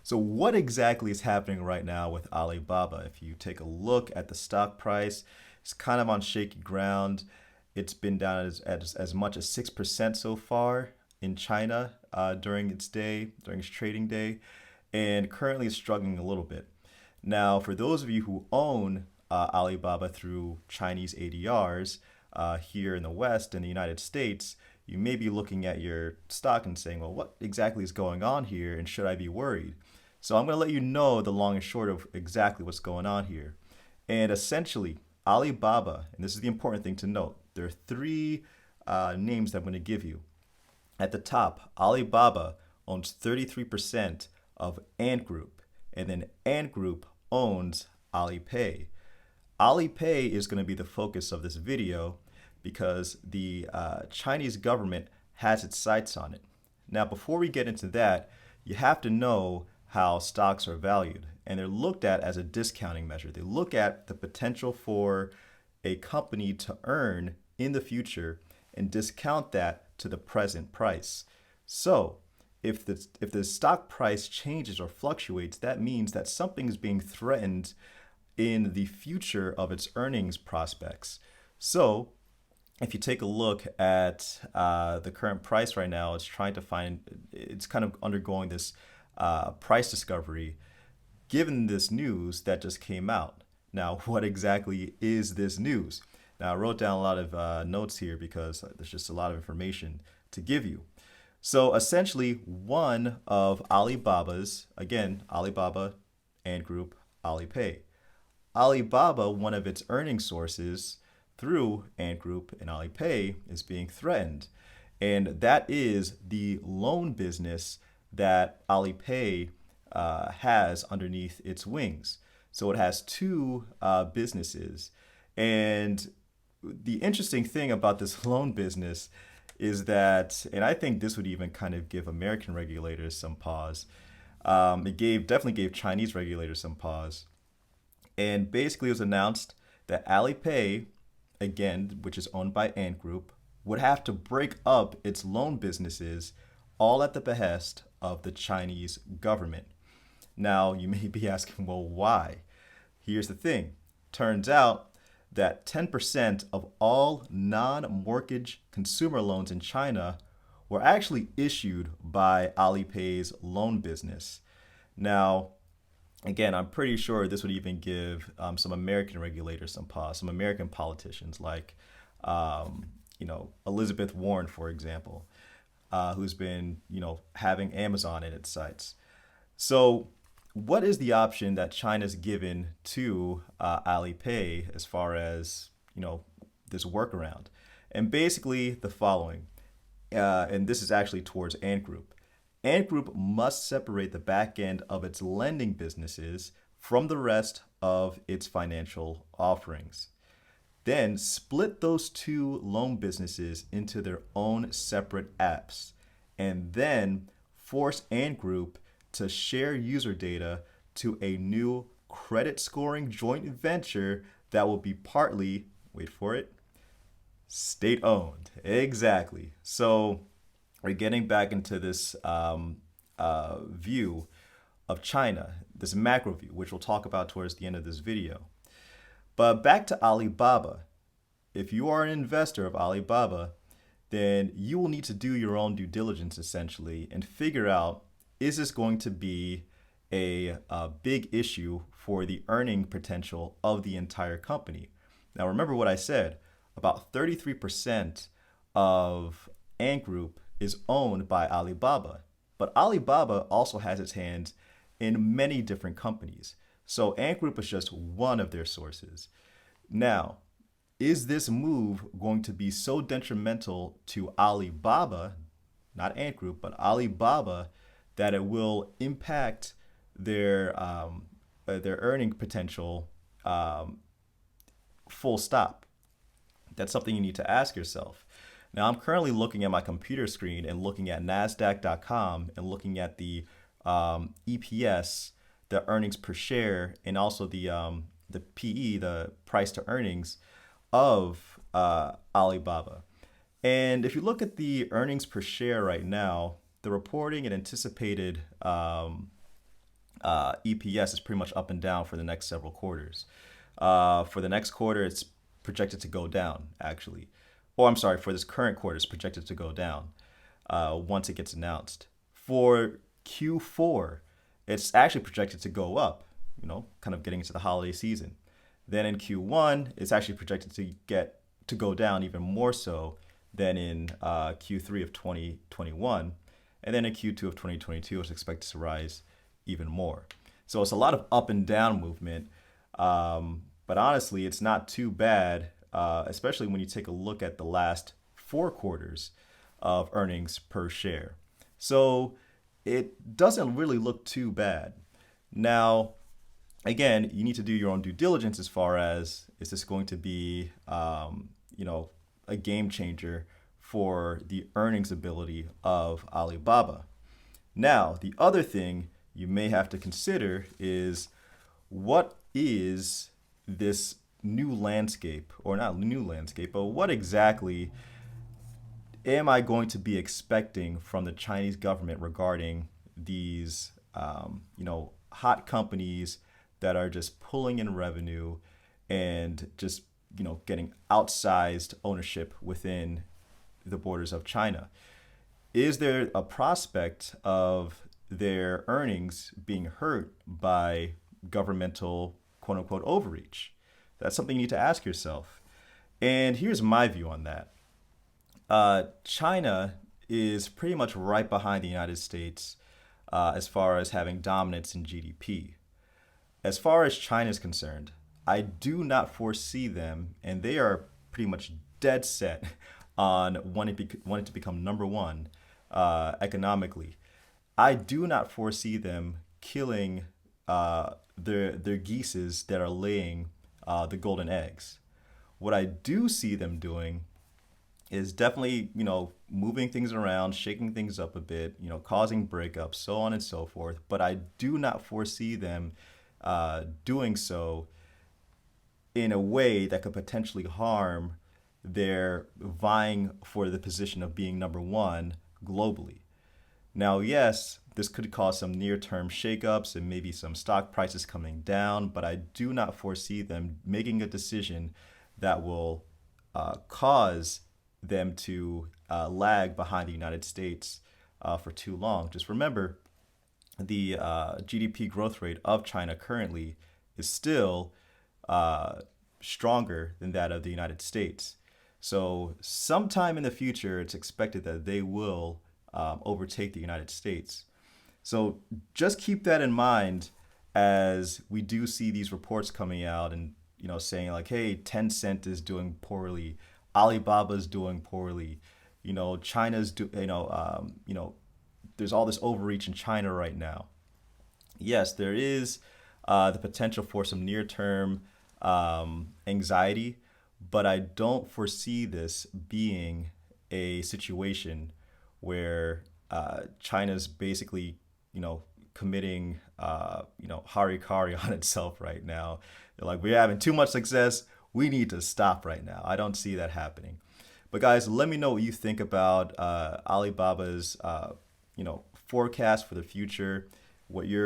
So what exactly is happening right now with Alibaba? If you take a look at the stock price, it's kind of on shaky ground. It's been down as much as 6% so far in China during its trading day, and currently is struggling a little bit. Now, for those of you who own Alibaba through Chinese ADRs here in the West, in the United States, you may be looking at your stock and saying, well, what exactly is going on here, and should I be worried? So I'm going to let you know the long and short of exactly what's going on here. And essentially, Alibaba, and this is the important thing to note, there are three names that I'm going to give you. At the top, Alibaba owns 33% of Ant Group, and then Ant Group owns Alipay. Alipay is going to be the focus of this video because the Chinese government has its sights on it. Now, before we get into that, you have to know how stocks are valued, and they're looked at as a discounting measure. They look at the potential for a company to earn in the future and discount that to the present price. So, if the stock price changes or fluctuates, that means that something is being threatened in the future of its earnings prospects. So, if you take a look at the current price right now, it's kind of undergoing this price discovery given this news that just came out. Now, what exactly is this news? Now, I wrote down a lot of notes here because there's just a lot of information to give you. So essentially, one of Alibaba's, again, Alibaba, Ant Group, Alipay. Alibaba, one of its earning sources through Ant Group and Alipay, is being threatened. And that is the loan business that Alipay has underneath its wings. So it has two businesses. And the interesting thing about this loan business is that, and I think this would even kind of give American regulators some pause. Definitely gave Chinese regulators some pause. And basically, it was announced that Alipay, again, which is owned by Ant Group, would have to break up its loan businesses, all at the behest of the Chinese government. Now, you may be asking, well, why? Here's the thing. Turns out that 10% of all non-mortgage consumer loans in China were actually issued by Alipay's loan business. Now, again, I'm pretty sure this would even give some American regulators some pause, some American politicians like, Elizabeth Warren, for example, who's been, having Amazon in its sights. So, what is the option that China's given to Alipay as far as this workaround? And basically the following, and this is actually towards Ant Group. Ant Group must separate the back end of its lending businesses from the rest of its financial offerings. Then split those two loan businesses into their own separate apps, and then force Ant Group to share user data to a new credit scoring joint venture that will be partly, wait for it, state owned. Exactly. So we're getting back into this view of China, this macro view, which we'll talk about towards the end of this video. But back to Alibaba. If you are an investor of Alibaba, then you will need to do your own due diligence essentially and figure out, is this going to be a big issue for the earning potential of the entire company? Now, remember what I said, about 33% of Ant Group is owned by Alibaba, but Alibaba also has its hands in many different companies. So Ant Group is just one of their sources. Now, is this move going to be so detrimental to Alibaba, not Ant Group, but Alibaba, that it will impact their earning potential, full stop? That's something you need to ask yourself. Now, I'm currently looking at my computer screen and looking at Nasdaq.com and looking at the EPS, the earnings per share, and also the PE, the price to earnings of Alibaba. And if you look at the earnings per share right now, the reporting and anticipated EPS is pretty much up and down for the next several quarters. For the next quarter, it's projected to go down, actually. Or I'm sorry, for this current quarter, it's projected to go down once it gets announced. For Q4, it's actually projected to go up, kind of getting into the holiday season. Then in Q1, it's actually projected to go down even more so than in Q3 of 2021. And then in Q2 of 2022, it's expected to rise even more. So it's a lot of up and down movement. But honestly, it's not too bad, especially when you take a look at the last 4 quarters of earnings per share. So it doesn't really look too bad. Now, again, you need to do your own due diligence as far as, is this going to be, a game changer for the earnings ability of Alibaba. Now, the other thing you may have to consider is, what is this new landscape, or not new landscape, but what exactly am I going to be expecting from the Chinese government regarding these, hot companies that are just pulling in revenue and just, getting outsized ownership within the borders of China? Is there a prospect of their earnings being hurt by governmental quote unquote overreach? That's something you need to ask yourself. And here's my view on that. China is pretty much right behind the United States as far as having dominance in GDP. As far as China is concerned, I do not foresee them, and they are pretty much dead set on wanting to become number one economically. I do not foresee them killing their geeses that are laying the golden eggs. What I do see them doing is definitely, moving things around, shaking things up a bit, causing breakups, so on and so forth. But I do not foresee them doing so in a way that could potentially harm their vying for the position of being number one globally. Now, yes, this could cause some near-term shakeups and maybe some stock prices coming down, but I do not foresee them making a decision that will cause them to lag behind the United States for too long. Just remember, the GDP growth rate of China currently is still stronger than that of the United States. So sometime in the future, it's expected that they will overtake the United States. So just keep that in mind as we do see these reports coming out and saying like, hey, Tencent is doing poorly, Alibaba is doing poorly, China's there's all this overreach in China right now. Yes, there is the potential for some near-term anxiety, but I don't foresee this being a situation where China's basically, committing, harikari on itself right now. They're like, we're having too much success. We need to stop right now. I don't see that happening. But guys, let me know what you think about Alibaba's, forecast for the future, what your